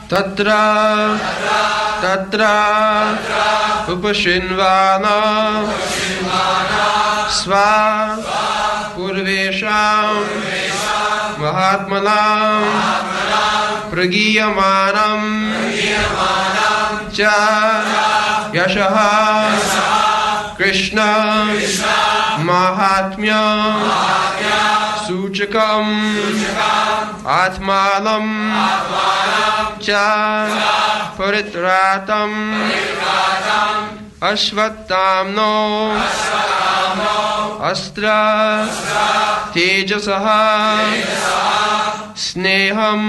Tatra upashinvana sva purvesham mahatmanam pragiyamanam cha yashaha Krishna mahatmya suchakam atmanam cha paritratam ashvattamno astra tejasaha sneham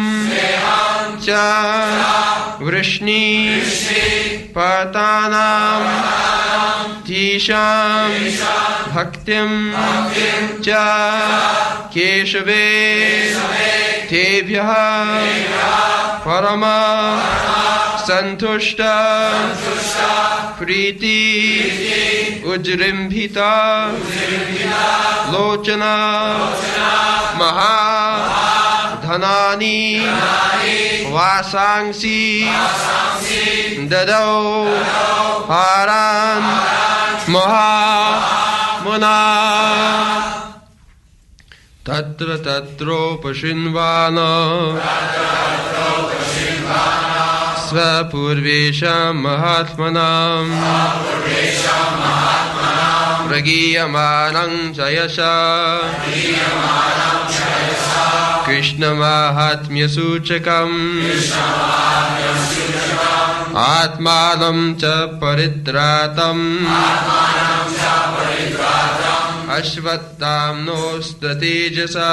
cha vrishni patanam tisham bhaktim cha keshave tebhyah parama santushta priti ujrimbhita lochana maha dhanani vasangsi dadau haran maha muna tatra tatropashinvana svapurvesham mahatmanam pragiyamanam jayasha Krishna mahatmya suchakam atmanam cha paritratam ashvattamno statejasa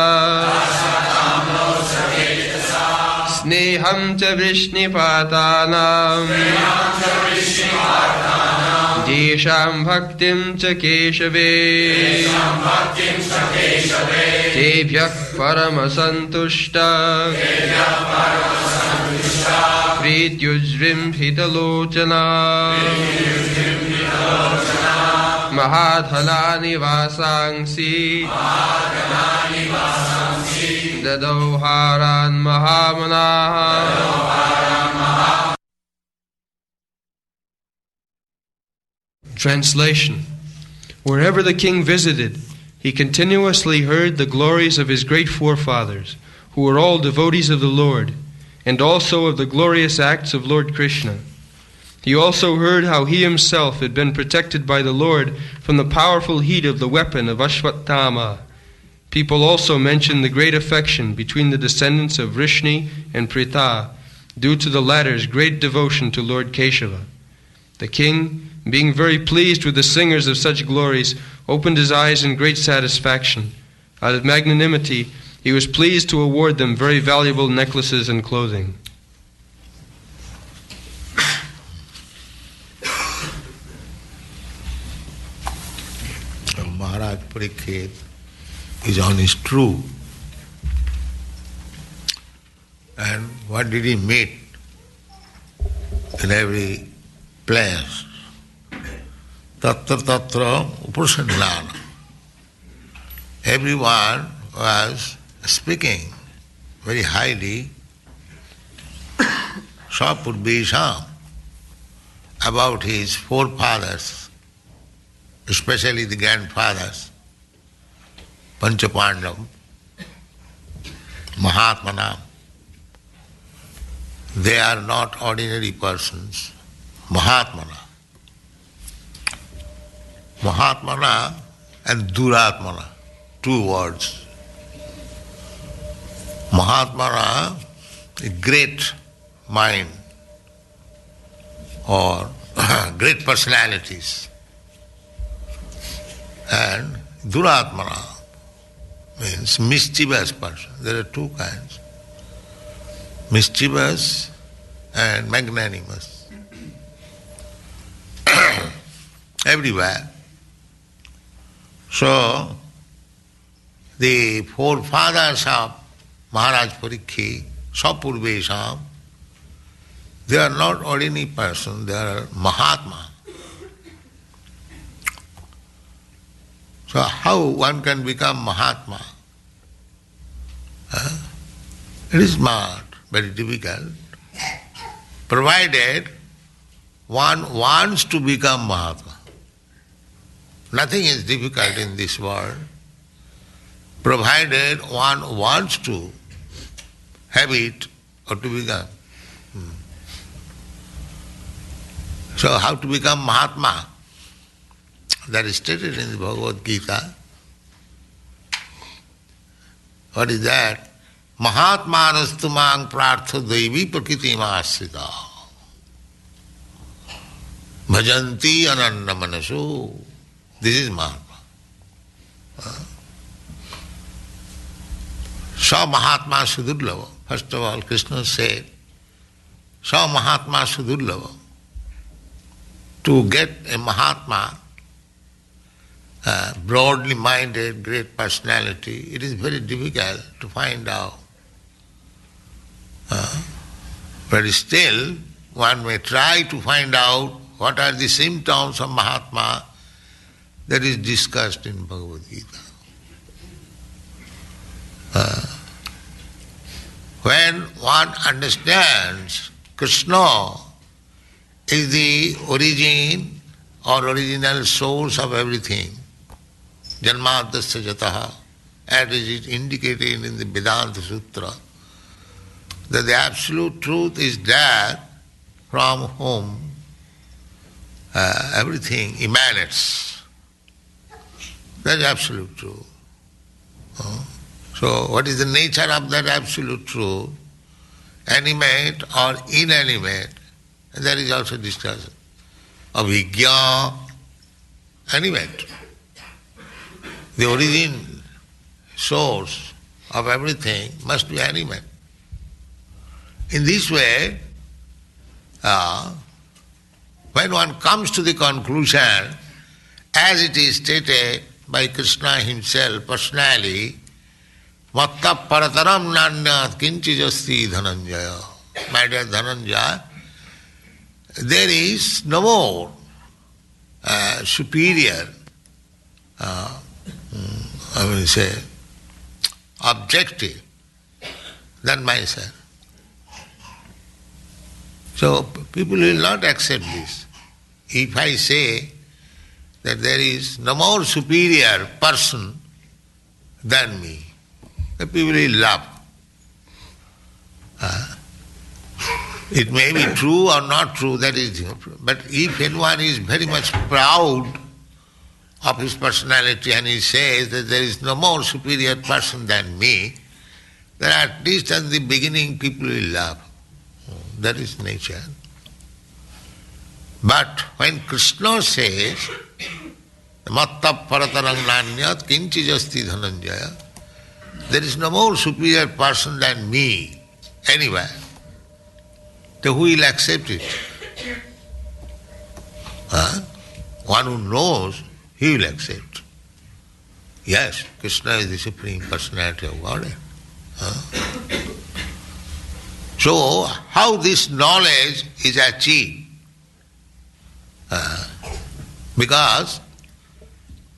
sneham cha vrishnipatanam desham bhaktim cha keshave tebhyah paramasantushta prityujrimbhitalochana mahadhalani vasangsi dadau haran mahamanaha. Translation. Wherever the king visited, he continuously heard the glories of his great forefathers, who were all devotees of the Lord, and also of the glorious acts of Lord Krishna. He also heard how he himself had been protected by the Lord from the powerful heat of the weapon of Ashwatthama. People also mentioned the great affection between the descendants of Vrishni and Pritha, due to the latter's great devotion to Lord Keshava. The king, being very pleased with the singers of such glories, opened his eyes in great satisfaction. Out of magnanimity, he was pleased to award them very valuable necklaces and clothing. Maharaj Parikshit is on his true. And what did he meet in every place? Tatra tatra upasannana. Everyone was speaking very highly Sapurvesham about his forefathers, especially the grandfathers, Panchapandav, Mahatmanam. They are not ordinary persons. Mahatmana. Mahatmana and Duratmana, two words. Mahatmana, a great mind or great personalities. And Duratmana means mischievous person. There are two kinds. Mischievous and magnanimous. Everywhere. So, the forefathers of Maharaj Parikshit, Sapurvesham, they are not ordinary persons, they are Mahatma. So how one can become Mahatma? It is not very difficult. provided one wants to become Mahatma. Nothing is difficult in this world, provided one wants to have it or to become. So how to become Mahatma? That is stated in the Bhagavad Gita. What is that? Mahatmanastu mang prartha devi prakriti asrita bhajanti ananna manasu. This is Mahatma. Sa Mahatma Sudurlava. First of all, Krishna said, Sa Mahatma Sudurlava. To get a Mahatma, broadly minded, great personality, it is very difficult to find out. But still, one may try to find out what are the symptoms of Mahatma that is discussed in Bhagavad Gita. When one understands Krishna is the origin or original source of everything, Janmadasya Jataha, as is indicated in the Vedanta Sutra, that the absolute truth is that from whom everything emanates. That is absolute truth. So what is the nature of that absolute truth? Animate or inanimate? That is also discussed. Avijñā, animate. The origin, source of everything must be animate. In this way, when one comes to the conclusion, as it is stated by Krishna himself personally, Matta parataram nanyat kinchijasti dhananjaya. My dear Dhananjaya, there is no more superior, objective than myself. So people will not accept this. If I say that there is no more superior person than me, the people will laugh. It may be true or not true, that is different. But if anyone is very much proud of his personality and he says that there is no more superior person than me, then at least at the beginning people will laugh. That is nature. But when Krishna says, Matta paratarang nanyat kinchijasti dhananjaya, there is no more superior person than me anywhere, then who will accept it? One who knows, he will accept. Yes, Krishna is the Supreme Personality of Godhead. So, how this knowledge is achieved? Because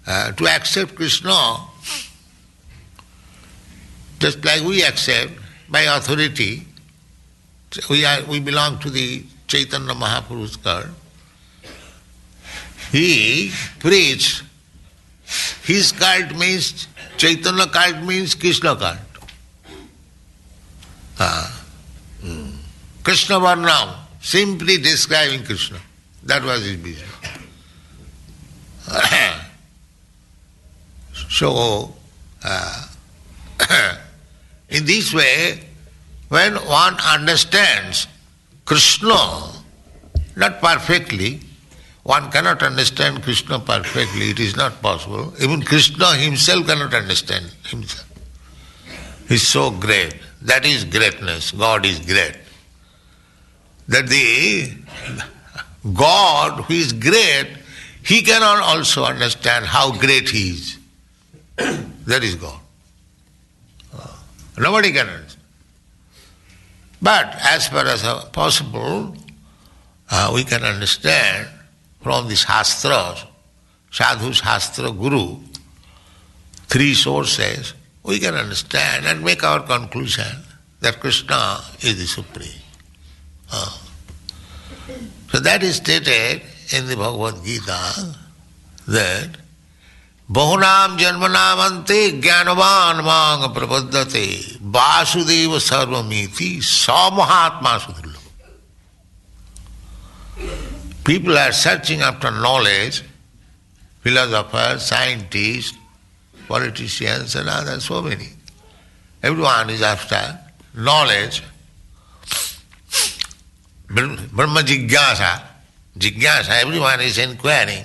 to accept Krishna, just like we accept by authority, we belong to the Chaitanya Mahaprabhu's cult. He preached, his cult means, Chaitanya cult means Krishna cult. Krishna Varnam, simply describing Krishna. That was his business. So, in this way, when one understands Krishna, not perfectly, one cannot understand Krishna perfectly, it is not possible. Even Krishna himself cannot understand himself. He is so great. That is greatness. God is great. That the God who is great, he cannot also understand how great he is. That is God. Nobody can understand. But as far as possible, we can understand from the Shastras, Sadhu, Shastra, Guru, three sources, we can understand and make our conclusion that Krishna is the Supreme. So that is stated in the Bhagavad Gita that Bahunam janmanamante jnanavan mang prapaddate vasudeva sarvamiti samahatma sudurlabha. People are searching after knowledge, philosophers, scientists, politicians and others, so many. Everyone is after knowledge. Brahma jigyasa, everyone is inquiring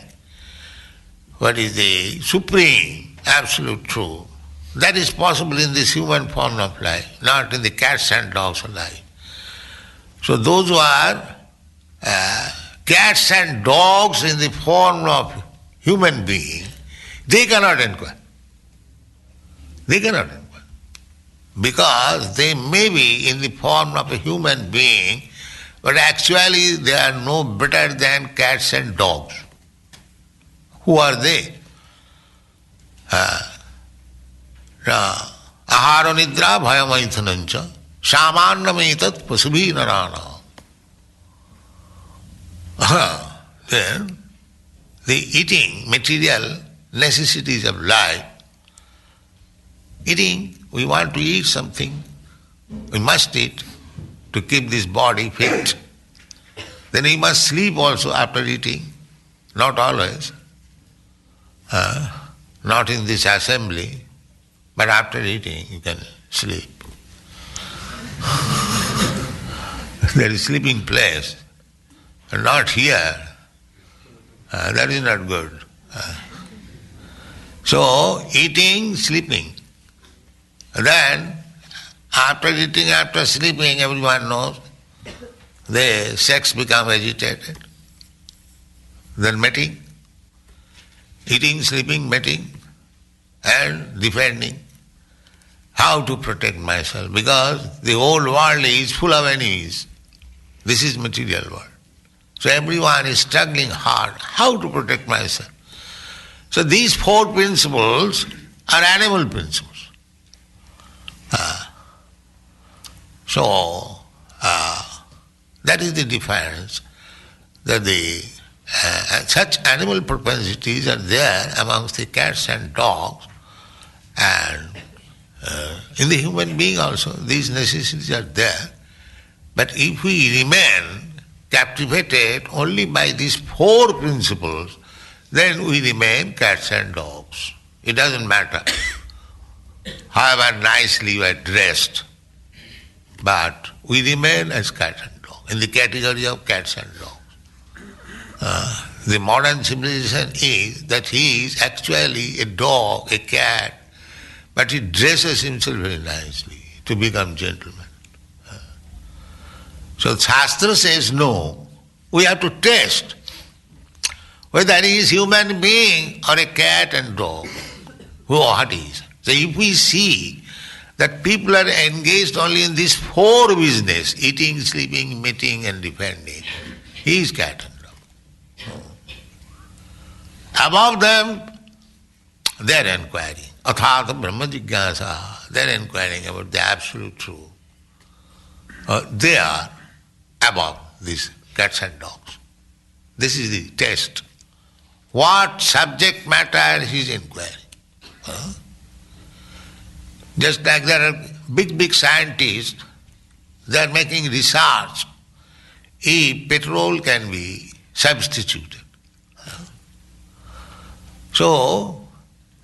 what is the supreme, absolute truth. That is possible in this human form of life, not in the cats and dogs of life. So those who are cats and dogs in the form of human being, they cannot inquire. They cannot inquire. Because they may be in the form of a human being, but actually they are no better than cats and dogs. Who are they? Ahara nidra bhayamaithanancha samannamaitat pasubhi narana. Then the eating material necessities of life, eating, we want to eat something, we must eat to keep this body fit. Then we must sleep also after eating, not always, not in this assembly, but after eating you can sleep. There is sleeping place, and not here. That is not good. So, eating, sleeping. Then, after eating, after sleeping, everyone knows, the sex become agitated. Then mating. Eating, sleeping, mating, and defending. How to protect myself? Because the whole world is full of enemies. This is material world. So everyone is struggling hard. How to protect myself? So these four principles are animal principles. That is the difference, that the such animal propensities are there amongst the cats and dogs, and in the human being also these necessities are there. But if we remain captivated only by these four principles, then we remain cats and dogs. It doesn't matter however nicely we are dressed, but we remain as cats and dogs, in the category of cats and dogs. The modern civilization is that he is actually a dog, a cat, but he dresses himself very nicely to become gentleman. So Shastra says no, we have to test whether he is human being or a cat and dog, what is. So if we see that people are engaged only in these four business, eating, sleeping, mating and defending, he is cat and dog. Above them, they are inquiring. Athata Brahma Jigyasa, they are inquiring about the absolute truth. They are above these cats and dogs. This is the test. What subject matter he is inquiring. Just like there are big scientists, they are making research if petrol can be substituted. So,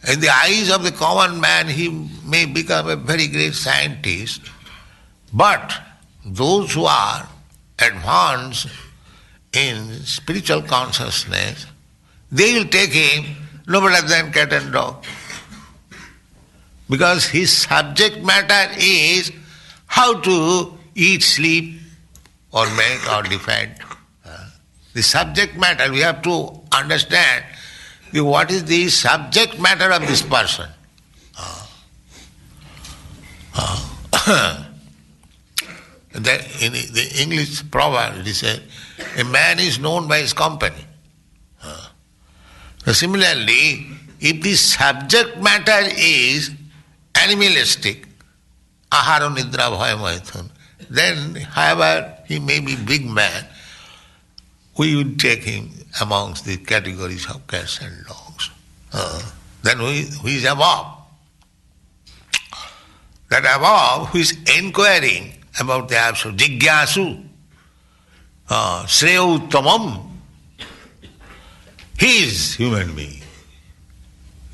in the eyes of the common man, he may become a very great scientist, but those who are advanced in spiritual consciousness, they will take him no better than cat and dog. Because his subject matter is how to eat, sleep, or make, or defend. The subject matter, we have to understand what is the subject matter of this person. In the English proverb, it is said, a man is known by his company. So similarly, if the subject matter is animalistic, ahara nidra bhaya maithun, then however he may be big man, we would take him amongst the categories of cats and dogs. Then who is above? That above who is inquiring about the absolute, Jigyasu, Shreya Uttamam, he is human being,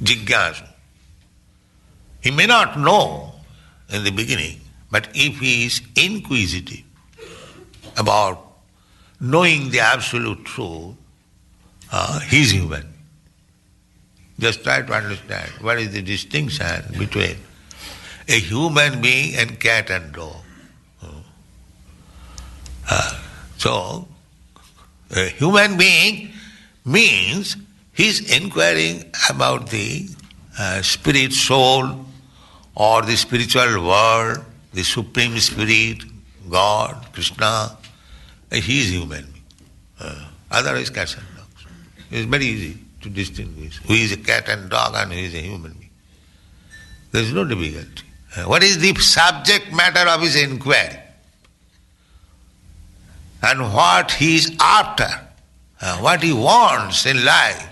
Jigyasu. He may not know in the beginning, but if he is inquisitive about knowing the absolute truth, he is human. Just try to understand what is the distinction between a human being and cat and dog. So, a human being means he is inquiring about the spirit soul or the spiritual world, the Supreme Spirit, God, Krishna. He is human being. Otherwise cats and dogs. It is very easy to distinguish who is a cat and dog and who is a human being. There is no difficulty. What is the subject matter of his inquiry? And what he is after, what he wants in life.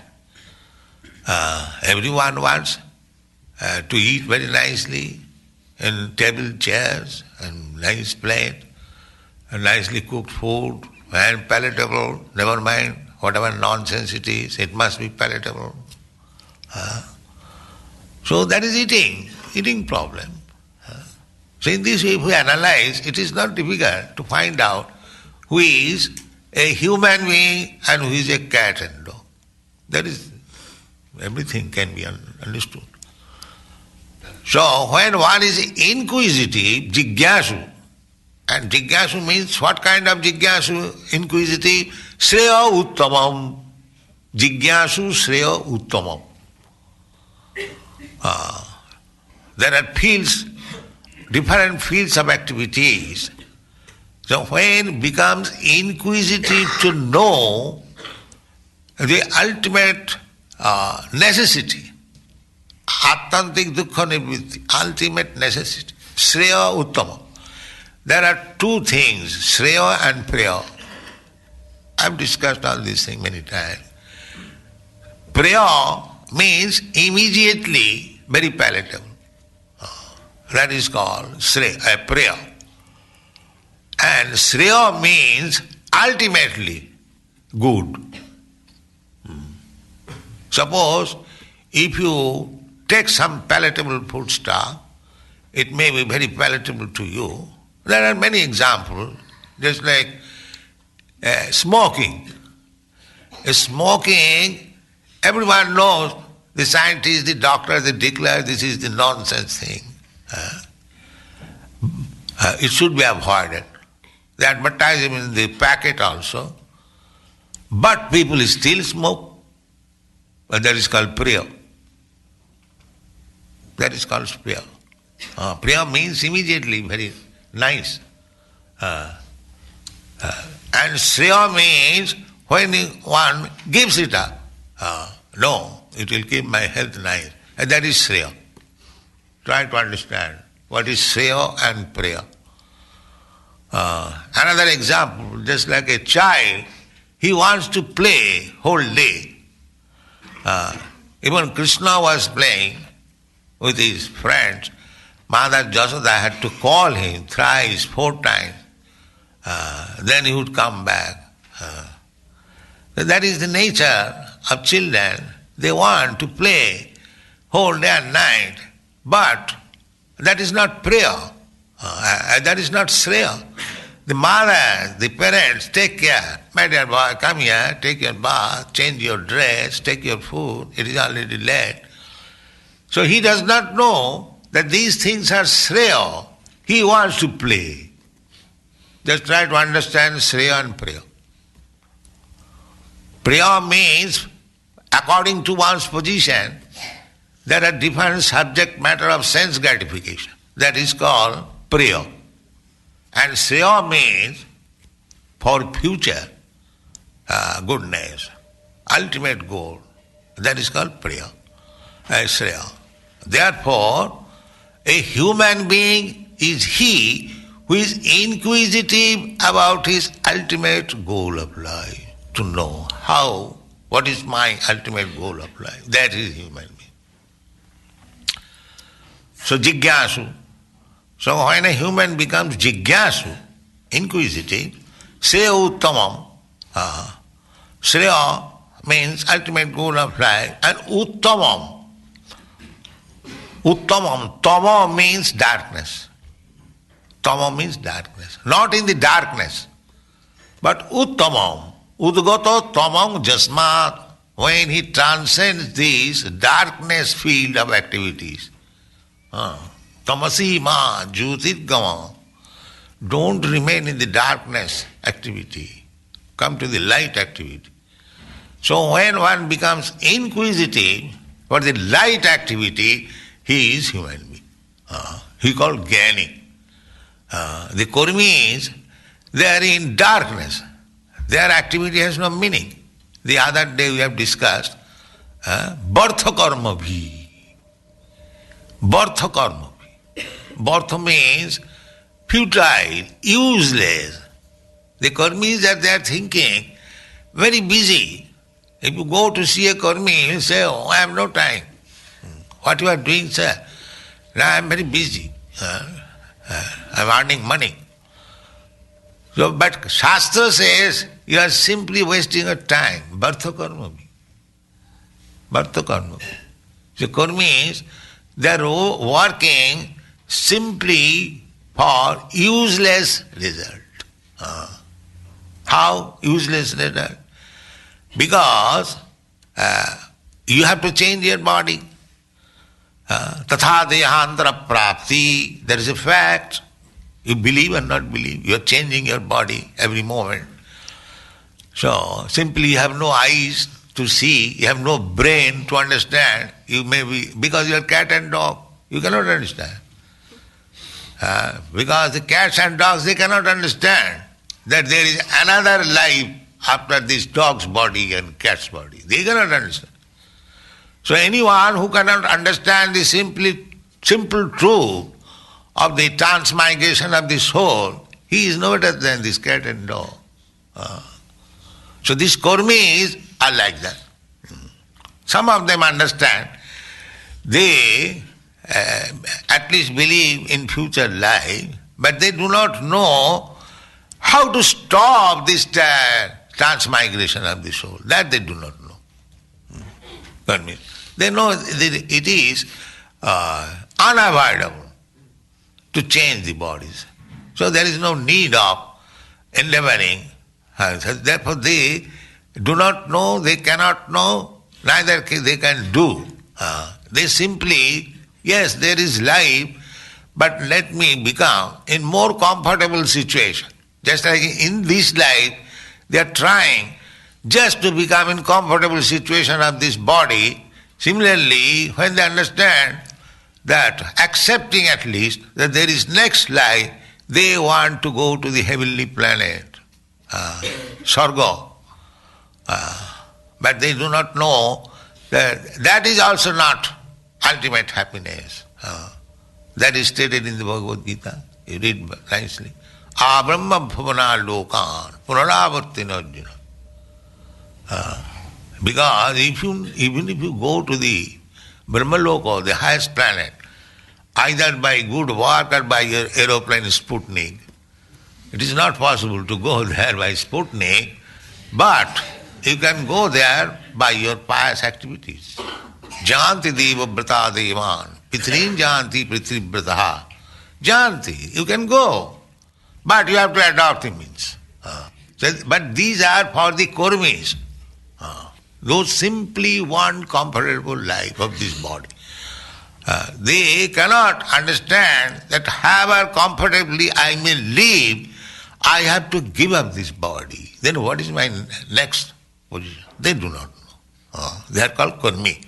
Everyone wants to eat very nicely in table chairs and nice plate and nicely cooked food and palatable, never mind whatever nonsense it is, it must be palatable. So that is eating problem. So in this way if we analyze, it is not difficult to find out who is a human being and who is a cat and dog. That is, everything can be understood. So when one is inquisitive, Jigyasu, and Jigyasu means what kind of Jigyasu? Inquisitive, Shreya Uttamam. Jigyasu Shreya Uttamam. There are fields, different fields of activities. So when it becomes inquisitive to know the ultimate necessity, Attantik Dukkha Nivritti, ultimate necessity, Shreya Uttama. There are two things, Shreya and Preya. I have discussed all these things many times. Preya means immediately very palatable. That is called Preya. And Shreya means ultimately good. Suppose if you take some palatable foodstuff, it may be very palatable to you. There are many examples, just like smoking. Smoking, everyone knows, the scientists, the doctors, they declare this is the nonsense thing. It should be avoided. They advertise it in the packet also. But people still smoke. That is called Priya. That is called Priya. Priya means immediately very nice. And Shreya means when one gives it up. No, it will keep my health nice. And that is Shreya. Try to understand what is Shreya and Priya. Another example, just like a child, he wants to play whole day. Even Krishna was playing with his friends. Mother Jasoda had to call him thrice, 4 times. Then he would come back. That is the nature of children. They want to play whole day and night. But that is not prayer. That is not Shreya. The mother, the parents, take care. My dear boy, come here, take your bath, change your dress, take your food. It is already late. So he does not know that these things are Shreya. He wants to play. Just try to understand Shreya and Priya. Priya means, according to one's position, there are different subject matter of sense gratification. That is called Priya. And Shreya means for future goodness, ultimate goal. That is called Priya. Shreya. Therefore, a human being is he who is inquisitive about his ultimate goal of life. to know what is my ultimate goal of life. That is human being. So jigyasu. So when a human becomes jigyasu, inquisitive, shreya uttamam, shreya means ultimate goal of life, and uttamam, tama means darkness. Tama means darkness. Not in the darkness, but uttamam, udgato tamam jasmat, when he transcends this darkness field of activities. Tamasi ma jyotirgama. Don't remain in the darkness activity. Come to the light activity. So when one becomes inquisitive for the light activity, he is human being. He called Jnani. The Kurmis, they are in darkness. Their activity has no meaning. The other day we have discussed Bartha karma bhi. Bartha karma bhi. Bartha means futile, useless. The Kurmis are there thinking, very busy. If you go to see a Kurmi, he will say, oh, I have no time. What you are doing, sir? No, I am very busy. I am earning money. So, but Shastra says, you are simply wasting your time. Bartha karma bhi. Bartha karma bhi. So Kurmis, they are working simply for useless result. How useless result? Because you have to change your body. Tatha dehantara prapti, there is a fact. You believe or not believe, you are changing your body every moment. So simply you have no eyes to see, you have no brain to understand. You may be, because you are cat and dog, you cannot understand. Because the cats and dogs, they cannot understand that there is another life after this dog's body and cat's body. They cannot understand. So anyone who cannot understand the simple truth of the transmigration of the soul, he is no better than this cat and dog. So these Kurmis are like that. Some of them understand. They at least believe in future life, but they do not know how to stop this transmigration of the soul. That they do not know. They know that it is unavoidable to change the bodies. So there is no need of endeavoring. Therefore they do not know, they cannot know, neither they can do. They simply, yes, there is life, but let me become in more comfortable situation. Just like in this life, they are trying just to become in comfortable situation of this body. Similarly, when they understand that, accepting at least that there is next life, they want to go to the heavenly planet, Sarga. But they do not know that that is also not ultimate happiness. That is stated in the Bhagavad Gita. You read nicely. Abrahma bhavana lokan punaravartina arjuna. Because even if you go to the Brahmaloka, the highest planet, either by good work or by your aeroplane Sputnik, it is not possible to go there by Sputnik, but you can go there by your pious activities. Janti deva brata devan, pitrin janti pritri brataha. Janti, you can go, but you have to adopt the means. But these are for the Kurmis. Those simply want comfortable life of this body. They cannot understand that however comfortably I may live, I have to give up this body. Then what is my next position? They do not know. They are called Kurmi.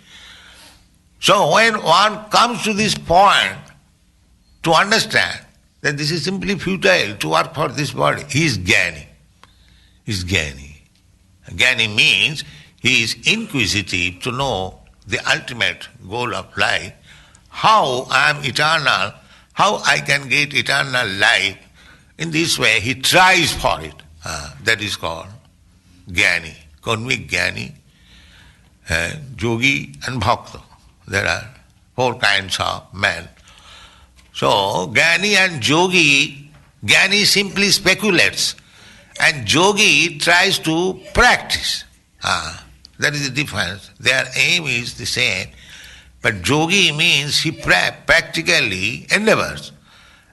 So when one comes to this point to understand that this is simply futile to work for this body, he is Jnani. He is Jnani. Jnani means he is inquisitive to know the ultimate goal of life, how I am eternal, how I can get eternal life. In this way, he tries for it. That is called Jnani, karmic Jnani, yogi and bhakta. There are 4 kinds of men. So, Jnani and yogi, Jnani simply speculates and yogi tries to practice. That is the difference. Their aim is the same. But yogi means he practically endeavors.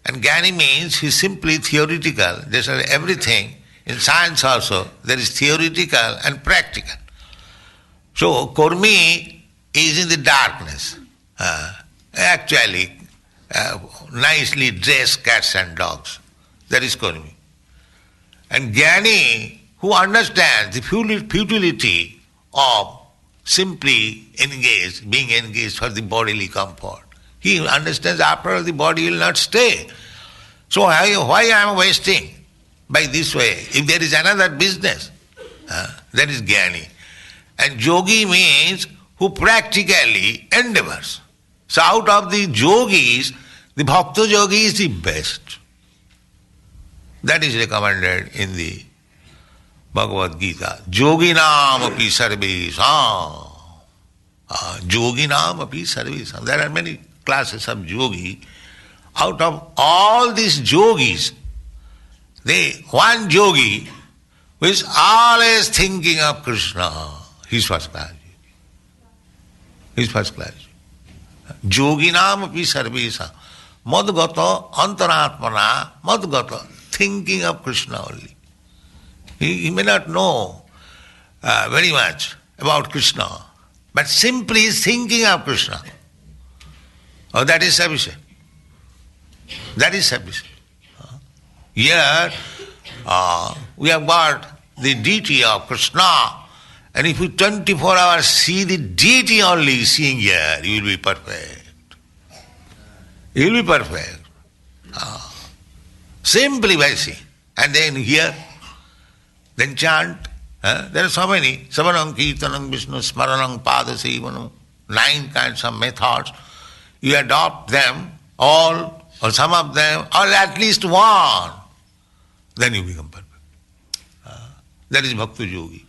And Jnani means he is simply theoretical. There's everything. In science also, there is theoretical and practical. So, Kurmi is in the darkness. Actually, nicely dressed cats and dogs. That is Kurmi. And Jnani, who understands the futility of simply being engaged for the bodily comfort. He understands after all the body will not stay. So why I am wasting by this way? If there is another business, that is Jnani. And yogi means who practically endeavors. So out of the yogis, the bhakta yogi is the best. That is recommended in the Bhagavad Gita. Yoginam api sarvesam. Yoginam api sarvesam. There are many classes of yogi. Out of all these yogis, one yogi who is always thinking of Krishna, he is first class. He is first class. Yoginam api sarvesam. Madgata antaratmana madgata. Thinking of Krishna only. He may not know very much about Krishna, but simply thinking of Krishna. Oh, that is sufficient. That is sufficient. Here, we have got the deity of Krishna, and if you 24 hours see the deity only seeing here, you will be perfect. You will be perfect. Simply by seeing. And then here, then chant. There are so many. Savanam, Kirtanam, Vishnu, Smaranam, Padasevanam. 9 kinds of methods. You adopt them all, or some of them, or at least one. Then you become perfect. That is Bhakta Yogi.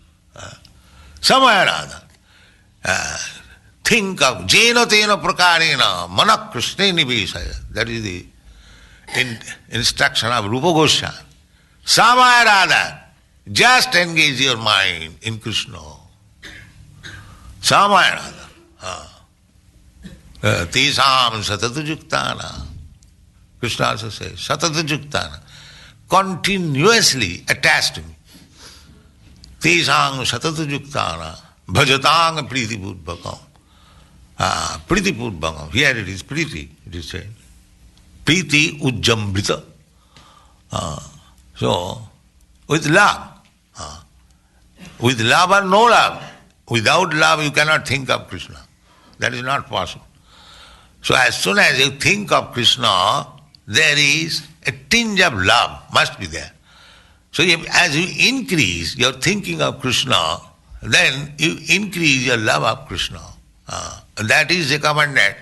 Somewhere or other. Think of Jena Tena Prakarena Manak Krishna Nivesaya. That is the instruction of Rupa Goswami. Somewhere or other, just engage your mind in Krishna. Somewhere or other. Tesam satatajuktana. Krishna also says, satatajuktana. Continuously attached to me. Tesam satatajuktana. Bhajatang priti purvakam. Priti purvakam. Here it is priti, it is said. Priti ujjambrita. So, with love. With love or no love. Without love you cannot think of Krishna. That is not possible. So as soon as you think of Krishna, there is a tinge of love, must be there. So as you increase your thinking of Krishna, then you increase your love of Krishna. That is recommended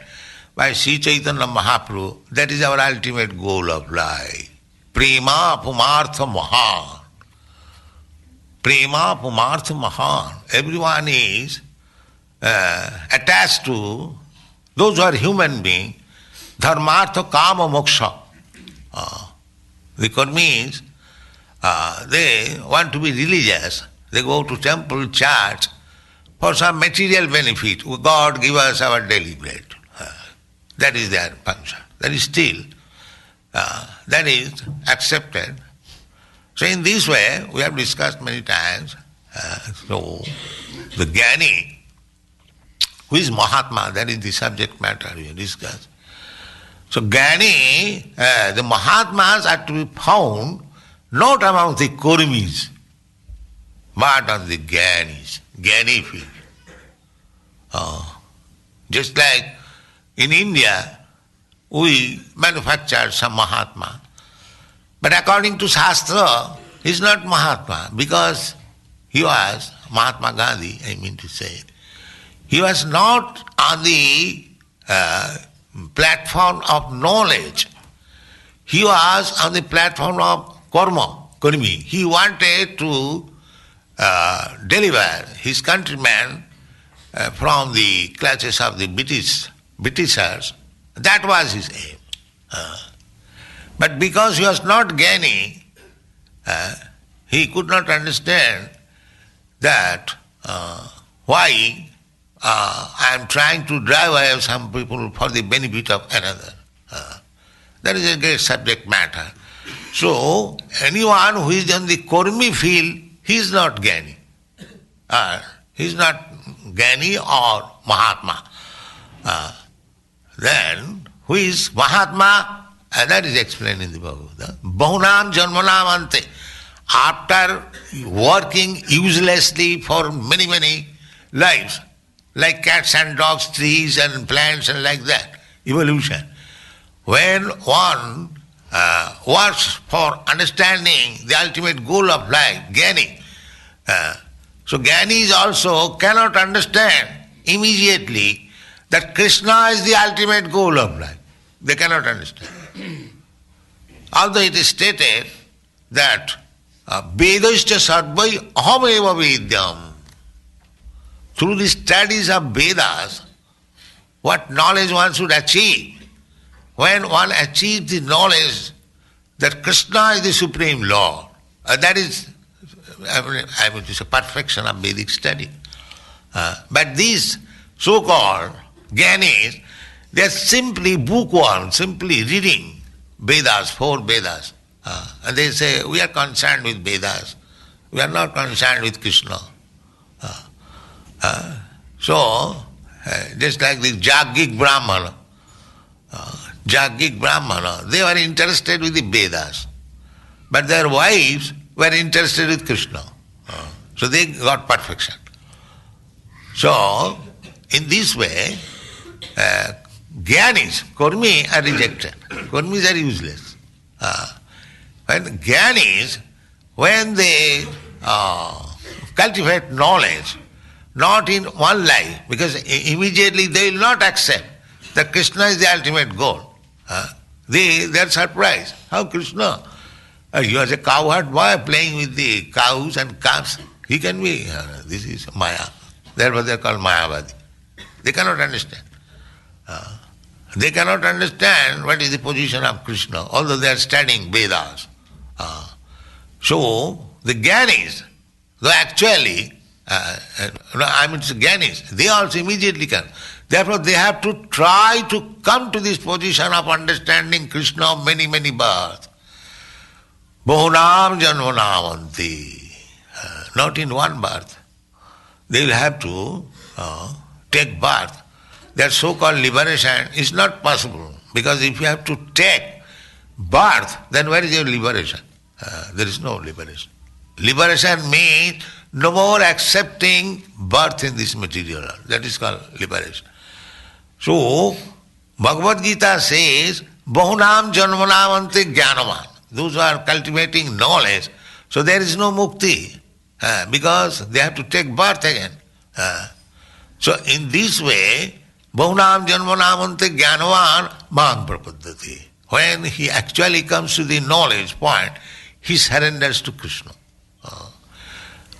by Sri Chaitanya Mahaprabhu. That is our ultimate goal of life. Prema pumartha mahan. Prema pumartha mahan. Everyone is attached to, those who are human beings, dharmartha kama moksha. The Karmis, they want to be religious. They go to temple, church for some material benefit. God give us our daily bread. That is their function. That is still, that is accepted. So in this way, we have discussed many times. So the Jnani, who is Mahatma, that is the subject matter we have discussed. So Jnani, the Mahatmas are to be found not among the Kurmis, but among the Jnanis, Jnani people. Just like in India, we manufacture some Mahatma. But according to Shastra, he is not Mahatma because he was, Mahatma Gandhi, I mean to say, he was not on the platform of knowledge. He was on the platform of karma, karmi. He wanted to deliver his countrymen from the clutches of the Britishers. That was his aim. But because he was not Jnani, he could not understand that why I am trying to drive away some people for the benefit of another. That is a great subject matter. So, anyone who is in the Kurmi field, he is not Jnani. He is not Jnani or Mahatma. Then, who is Mahatma? That is explained in the Bhagavatam. Bahunam janmanam ante. After working uselessly for many, many lives, like cats and dogs, trees and plants and like that, evolution. When one works for understanding the ultimate goal of life, Jnani. So Jnanis also cannot understand immediately that Krishna is the ultimate goal of life. They cannot understand. Although it is stated that Vedascha sarvai ahameva vedyam. Through the studies of Vedas, what knowledge one should achieve. When one achieves the knowledge that Krishna is the Supreme Lord, that is, it's a perfection of Vedic study. But these so-called Jnanis, they are simply bookworms, simply reading Vedas, 4 Vedas. And they say, we are concerned with Vedas, we are not concerned with Krishna. So, just like the Jaggik Brahmana, they were interested with the Vedas, but their wives were interested with Krishna. So they got perfection. So, in this way, Jnanis, Kurmi are rejected. Kurmis are useless. When Jnanis, when they cultivate knowledge, not in one life, because immediately they will not accept that Krishna is the ultimate goal. They are surprised. How Krishna? He was a cowherd boy playing with the cows and calves. He can be, this is Maya. Therefore they are called Mayavadi. They cannot understand. They cannot understand what is the position of Krishna, although they are studying Vedas. So, the Jnanis, though actually, Jnanis, they also immediately can. Therefore, they have to try to come to this position of understanding Krishna of many, many births. Bahunam janmanavanti. Not in one birth. They will have to take birth. That so-called liberation is not possible. Because if you have to take birth, then where is your liberation? There is no liberation. Liberation means no more accepting birth in this material world. That is called liberation. So, Bhagavad Gita says, Bahunam janmanam ante jnanavan. Those who are cultivating knowledge, so there is no mukti, because they have to take birth again. So in this way, Bahunam janmanam ante jnanavan mam prapaddati. When he actually comes to the knowledge point, he surrenders to Krishna.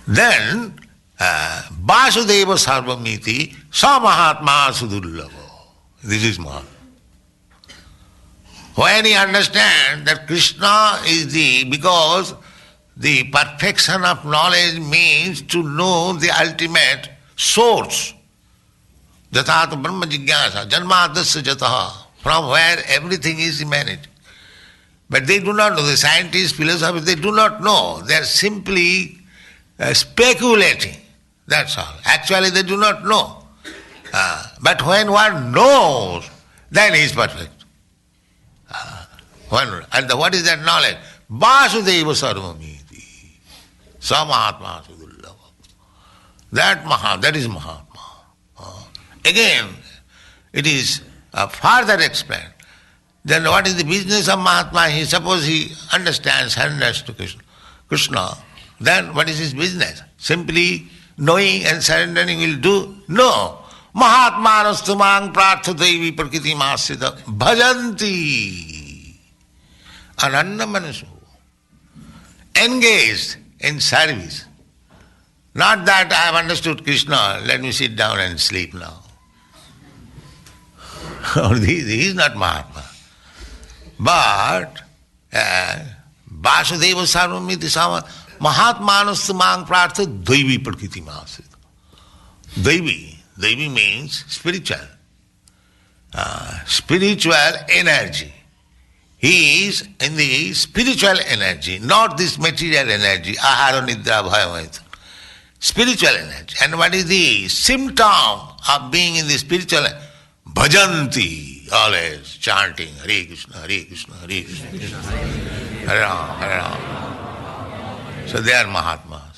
Then, Vasudeva sarvamiti sa mahatma sudullava. This is Mahatma. When he understands that Krishna is because the perfection of knowledge means to know the ultimate source. Jatat brahma jigyasa, janmadasya jataha, from where everything is emanated. But they do not know, the scientists, philosophers, they do not know. They are simply speculating. That's all. Actually they do not know. But when one knows, then he is perfect. And what is that knowledge? Vasudeva sarvamiti. Sa mahatma sudullava. That is Mahatma. Again, it is further explained. Then what is the business of Mahatma? Suppose he understands, surrenders to Krishna, then what is his business? Simply knowing and surrendering will do? No. Mahatma rastumang prarthadevi prakriti masita bhajanti. Ananda manasu. Engaged in service. Not that I have understood Krishna, let me sit down and sleep now. He is not Mahatma. But Vasudeva Sarvamiti Sama Mahatmanastu Mang Prartha Daivi Prakriti Mahasid. Daivi means spiritual. Spiritual energy. He is in the spiritual energy, not this material energy. Ahara nidra bhayamaita. Spiritual energy. And what is the symptom of being in the spiritual? Bhajanti, always chanting Hare Krishna, Hare Krishna, Hare Krishna, Hare Ram, Hare Ram. So they are Mahatmas.